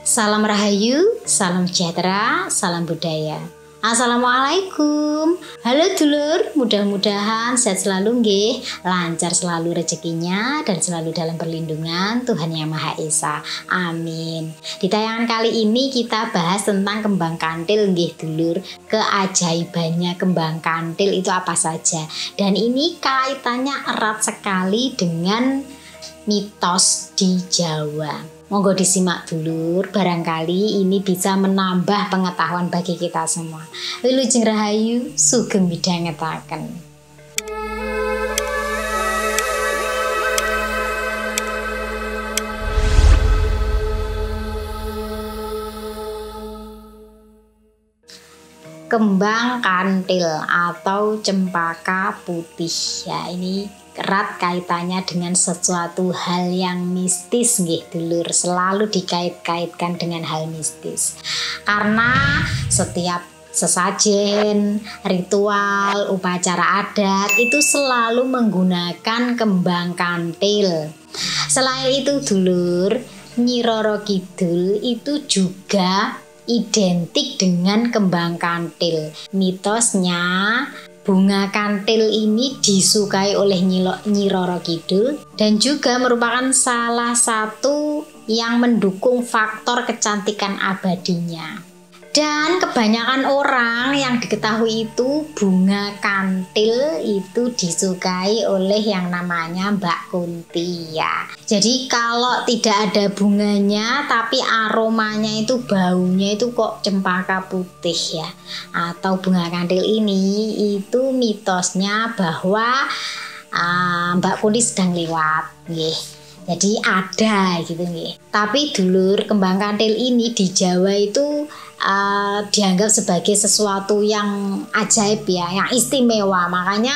Salam Rahayu, salam sejahtera, salam budaya. Assalamualaikum. Halo dulur, mudah-mudahan sehat selalu nggih, lancar selalu rezekinya dan selalu dalam perlindungan Tuhan Yang Maha Esa. Amin. Di tayangan kali ini kita bahas tentang kembang kantil nggih dulur. Keajaibannya kembang kantil itu apa saja? Dan ini kaitannya erat sekali dengan mitos di Jawa. Monggo disimak dulur, barangkali ini bisa menambah pengetahuan bagi kita semua. Wilujeng Rahayu, sugeng midhangetaken. Kembang kantil atau cempaka putih ya, ini erat kaitannya dengan sesuatu hal yang mistis nggih dulur, selalu dikait-kaitkan dengan hal mistis. Karena setiap sesajen, ritual, upacara adat itu selalu menggunakan kembang kantil. Selain itu dulur, Nyi Roro Kidul itu juga identik dengan kembang kantil. Mitosnya bunga kantil ini disukai oleh Nyi Roro Kidul dan juga merupakan salah satu yang mendukung faktor kecantikan abadinya. Dan kebanyakan orang yang diketahui itu bunga kantil itu disukai oleh yang namanya Mbak Kunti ya. Jadi kalau tidak ada bunganya tapi aromanya itu, baunya itu kok cempaka putih ya, atau bunga kantil ini, itu mitosnya bahwa Mbak Kunti sedang lewat nggih. Jadi ada gitu nih. Tapi dulur, kembang kantil ini di Jawa itu dianggap sebagai sesuatu yang ajaib ya, yang istimewa. Makanya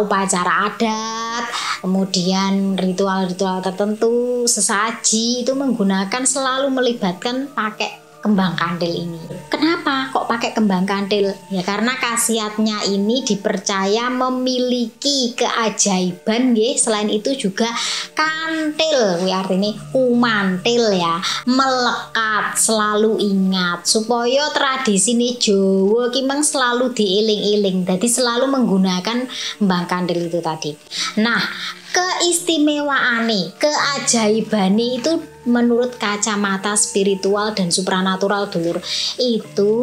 upacara adat, kemudian ritual-ritual tertentu, sesaji itu menggunakan, selalu melibatkan pakai kembang kantil ini. Kenapa kok pakai kembang kantil? Ya karena khasiatnya ini dipercaya memiliki keajaiban nggih. Selain itu juga kantil, artinya kumantil ya, melekat, selalu ingat, supaya tradisi ini Jawa kimeng selalu diiling-iling. Jadi selalu menggunakan kembang kantil itu tadi. Nah, keistimewaane, keajaibane itu menurut kacamata spiritual dan supranatural dulur, itu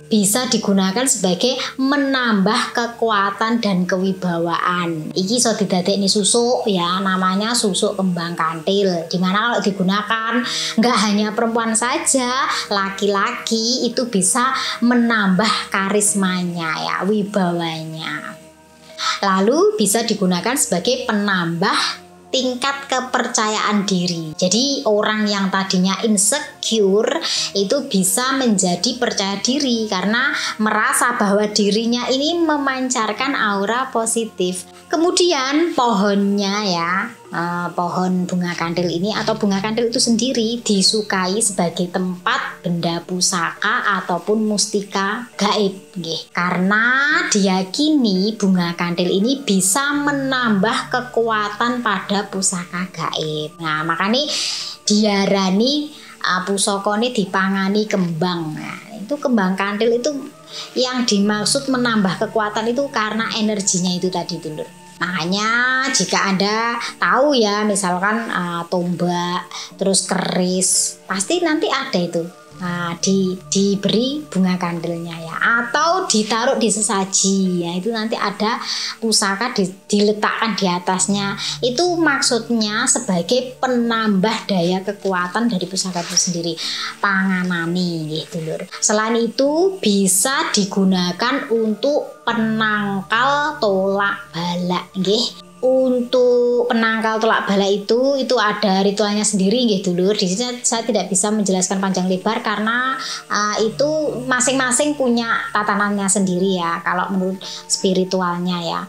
bisa digunakan sebagai menambah kekuatan dan kewibawaan. Iki iso didadekne susuk ya, namanya susuk kembang kantil. Dimana kalau digunakan nggak hanya perempuan saja, laki-laki itu bisa menambah karismanya ya, wibawanya. Lalu bisa digunakan sebagai penambah tingkat kepercayaan diri. Jadi orang yang tadinya insecure itu bisa menjadi percaya diri karena merasa bahwa dirinya ini memancarkan aura positif. Kemudian pohonnya ya, pohon bunga kantil ini atau bunga kantil itu sendiri disukai sebagai tempat benda pusaka ataupun mustika gaib nggih. Karena diyakini bunga kantil ini bisa menambah kekuatan pada pusaka gaib. Nah, makanya diarani pusaka ini dipangani kembang. Nah, itu kembang kantil itu yang dimaksud menambah kekuatan itu karena energinya itu tadi dulur. Makanya jika Anda tahu ya, misalkan tombak, terus keris, pasti nanti ada itu. Nah, diberi bunga kantilnya ya, atau ditaruh di sesaji ya, itu nanti ada pusaka diletakkan di atasnya. Itu maksudnya sebagai penambah daya kekuatan dari pusaka itu sendiri, panganani gitu lur. Selain itu bisa digunakan untuk penangkal tolak bala nggih. Untuk penangkal tolak bala itu ada ritualnya sendiri nggih dulur. Di sini saya tidak bisa menjelaskan panjang lebar karena itu masing-masing punya tatanannya sendiri ya kalau menurut spiritualnya ya.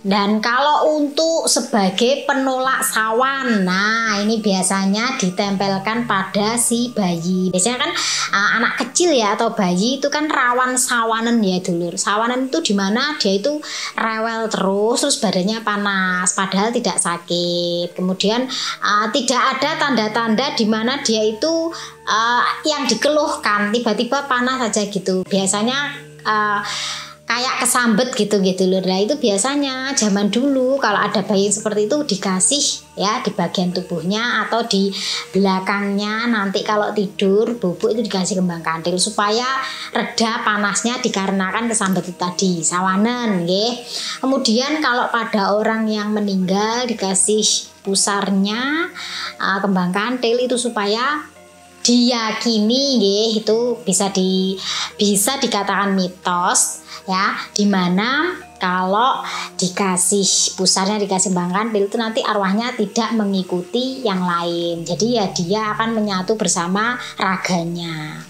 Dan kalau untuk sebagai penolak sawan, nah ini biasanya ditempelkan pada si bayi. Biasanya kan anak kecil ya atau bayi itu kan rawan sawanan ya dulur. Sawanan itu dimana dia itu rewel terus badannya panas. panas padahal tidak sakit. Kemudian tidak ada tanda-tanda di mana dia itu yang dikeluhkan tiba-tiba panas saja gitu. Biasanya kayak kesambet gitu lur. Nah itu biasanya zaman dulu kalau ada bayi seperti itu dikasih ya di bagian tubuhnya atau di belakangnya, nanti kalau tidur bubuk itu dikasih kembang kantil supaya reda panasnya dikarenakan kesambet itu tadi, sawanen nggih. Kemudian kalau pada orang yang meninggal dikasih pusarnya kembang kantil itu supaya diyakini nggih, itu bisa dikatakan mitos ya, dimana kalau dikasih pusarnya, dikasih kembang kantil itu nanti arwahnya tidak mengikuti yang lain, jadi ya dia akan menyatu bersama raganya.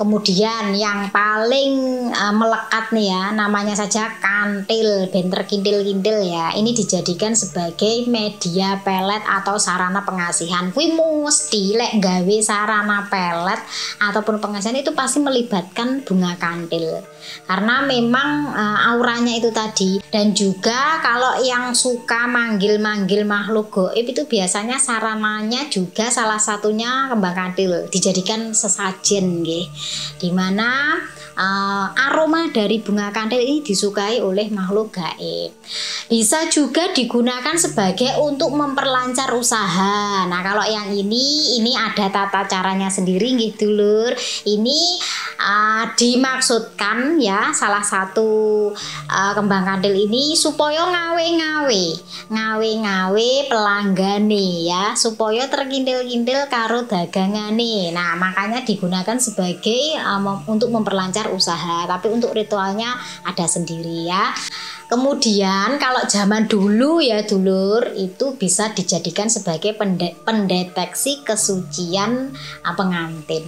Kemudian yang paling melekat nih ya, namanya saja kantil, benter kintil-kintil ya. Ini dijadikan sebagai media pelet atau sarana pengasihan. Kuwi mesti lek gawe sarana pelet ataupun pengasihan itu pasti melibatkan bunga kantil. Karena memang auranya itu tadi, dan juga kalau yang suka manggil-manggil makhluk gaib itu biasanya sarananya juga salah satunya kembang kantil, dijadikan sesajen nggih. Dimana aroma dari bunga kantil ini disukai oleh makhluk gaib. Bisa juga digunakan sebagai untuk memperlancar usaha. Nah kalau yang ini ada tata caranya sendiri gitu lur. Ini dimaksudkan ya, salah satu kembang kantil ini supaya ngawe-ngawe pelanggane ya, supaya terkintil-kintil karo dagangane. Nah makanya digunakan sebagai untuk memperlancar usaha, tapi untuk ritualnya ada sendiri ya. Kemudian kalau zaman dulu ya dulur, itu bisa dijadikan sebagai pendeteksi kesucian pengantin.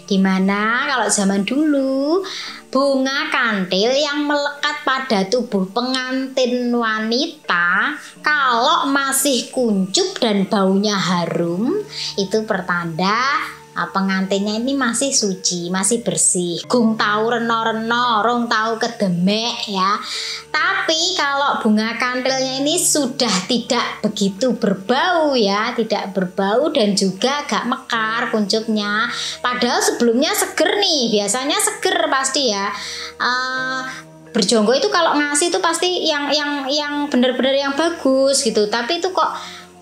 Dimana kalau zaman dulu bunga kantil yang melekat pada tubuh pengantin wanita kalau masih kuncup dan baunya harum, itu pertanda pengantinnya ini masih suci, masih bersih. Gung tahu reno-reno, rong tahu kedemek ya. Tapi kalau bunga kantilnya ini sudah tidak begitu berbau ya, tidak berbau dan juga agak mekar kuncupnya. Padahal sebelumnya seger nih, biasanya seger pasti ya. Berjonggo itu kalau ngasih itu pasti yang benar-benar yang bagus gitu. Tapi itu kok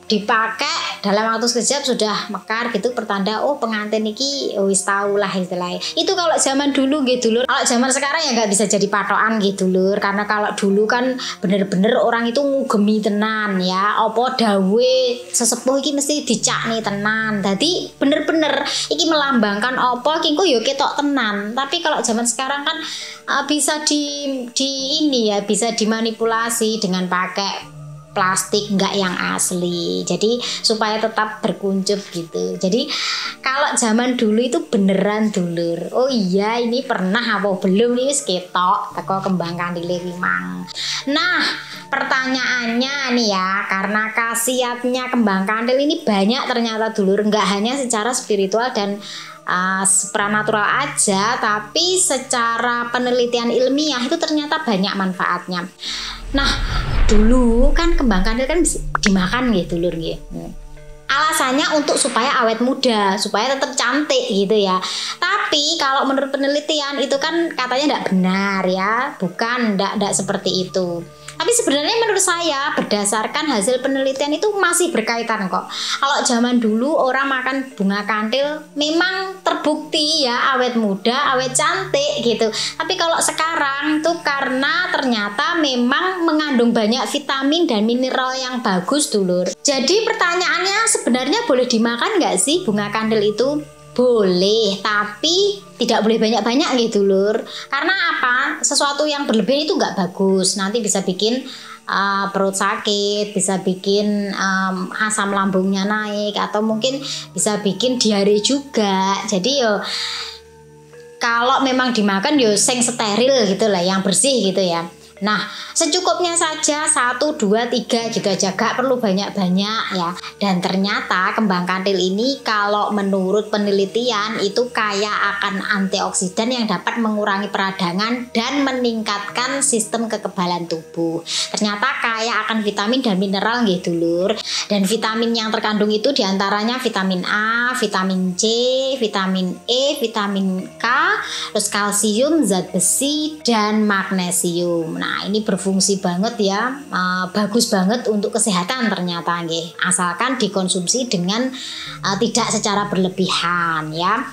dipakai dalam waktu sekejap sudah mekar gitu, pertanda pengantin iki wis tau lah istilahnya. Itu kalau zaman dulu gitu lur. Kalau zaman sekarang ya nggak bisa jadi patokan gitu lur, karena kalau dulu kan bener-bener orang itu ngugemi tenan ya, apa dawe sesepuh iki mesti dicakni tenan. Jadi bener-bener iki melambangkan apa iki kok ya ketok tenan. Tapi kalau zaman sekarang kan bisa bisa dimanipulasi dengan pakai plastik nggak yang asli, jadi supaya tetap berkuncup gitu. Jadi kalau zaman dulu itu beneran dulur. Oh iya, ini pernah apa belum nih wis ketok teko kembang kandile rimang. Nah pertanyaannya nih ya, karena khasiatnya kembang kantil ini banyak ternyata dulur, nggak hanya secara spiritual dan supranatural aja, tapi secara penelitian ilmiah itu ternyata banyak manfaatnya. Nah dulu kan kembang kantil kan bisa dimakan gitu lur gitu. Alasannya untuk supaya awet muda, supaya tetap cantik gitu ya. Tapi kalau menurut penelitian itu kan katanya tidak benar ya, bukan, tidak seperti itu. Tapi sebenarnya menurut saya berdasarkan hasil penelitian itu masih berkaitan kok. Kalau zaman dulu orang makan bunga kantil memang terbukti ya awet muda, awet cantik gitu. Tapi kalau sekarang tuh karena ternyata memang mengandung banyak vitamin dan mineral yang bagus dulur. Jadi pertanyaannya sebenarnya boleh dimakan nggak sih bunga kantil itu? Boleh, tapi tidak boleh banyak-banyak gitu lur. Karena apa? Sesuatu yang berlebihan itu nggak bagus. Nanti bisa bikin perut sakit, bisa bikin asam lambungnya naik, atau mungkin bisa bikin diare juga. Jadi kalau memang dimakan sing steril gitu lah, yang bersih gitu ya. Nah, secukupnya saja 1, 2, 3 gitu aja, gak perlu banyak-banyak ya. Dan ternyata kembang kantil ini kalau menurut penelitian itu kaya akan antioksidan yang dapat mengurangi peradangan dan meningkatkan sistem kekebalan tubuh. Ternyata kaya akan vitamin dan mineral nggih dulur. Dan vitamin yang terkandung itu diantaranya vitamin A, vitamin C, vitamin E, vitamin K, terus kalsium, zat besi, dan magnesium. Nah, ini berfungsi banget ya, bagus banget untuk kesehatan ternyata nggih. Asalkan dikonsumsi dengan tidak secara berlebihan ya.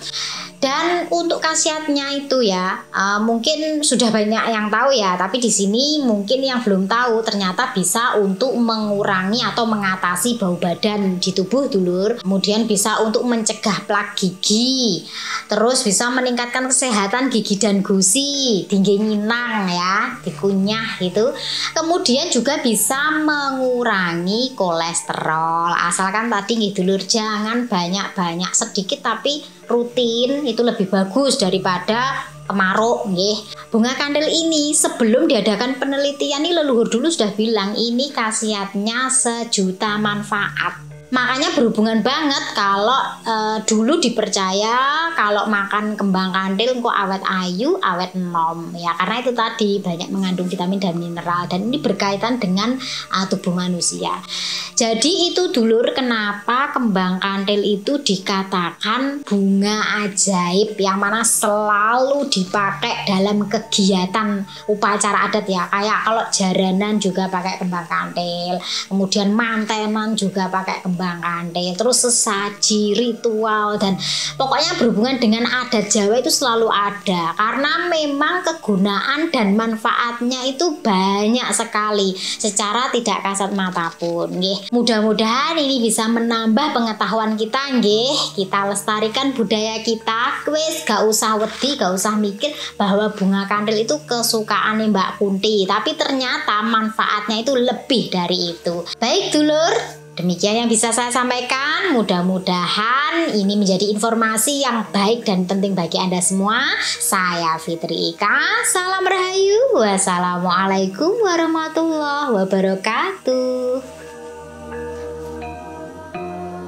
Dan untuk khasiatnya itu ya, mungkin sudah banyak yang tahu ya, tapi di sini mungkin yang belum tahu ternyata bisa untuk mengurangi atau mengatasi bau badan di tubuh dulur. Kemudian bisa untuk mencegah plak gigi. Terus bisa meningkatkan kesehatan gigi dan gusi, tinggi nyinang ya, dikunyah gitu. Kemudian juga bisa mengurangi kolesterol. Asalkan tadi nggih dulur, jangan banyak-banyak, sedikit tapi rutin, itu lebih bagus daripada kemaruk nggih. Bunga kantil ini sebelum diadakan penelitian ini leluhur dulu sudah bilang ini khasiatnya sejuta manfaat. Makanya berhubungan banget kalau dulu dipercaya kalau makan kembang kantil kok awet ayu, awet nom ya, karena itu tadi banyak mengandung vitamin dan mineral dan ini berkaitan dengan tubuh manusia. Jadi itu dulur kenapa kembang kantil itu dikatakan bunga ajaib yang mana selalu dipakai dalam kegiatan upacara adat ya, kayak kalau jaranan juga pakai kembang kantil, kemudian mantenan juga pakai kembang kantil, terus sesaji, ritual, dan pokoknya berhubungan dengan adat Jawa itu selalu ada karena memang kegunaan dan manfaatnya itu banyak sekali secara tidak kasat mata pun nggih. Mudah-mudahan ini bisa menambah pengetahuan kita nggih. Kita lestarikan budaya kita, wis gak usah wedi, gak usah mikir bahwa bunga kantil itu kesukaan Mbak Kunti, tapi ternyata manfaatnya itu lebih dari itu. Baik dulur, demikian yang bisa saya sampaikan. Mudah-mudahan ini menjadi informasi yang baik dan penting bagi Anda semua. Saya Fitri Ika. Salam Rahayu. Wassalamualaikum warahmatullahi wabarakatuh.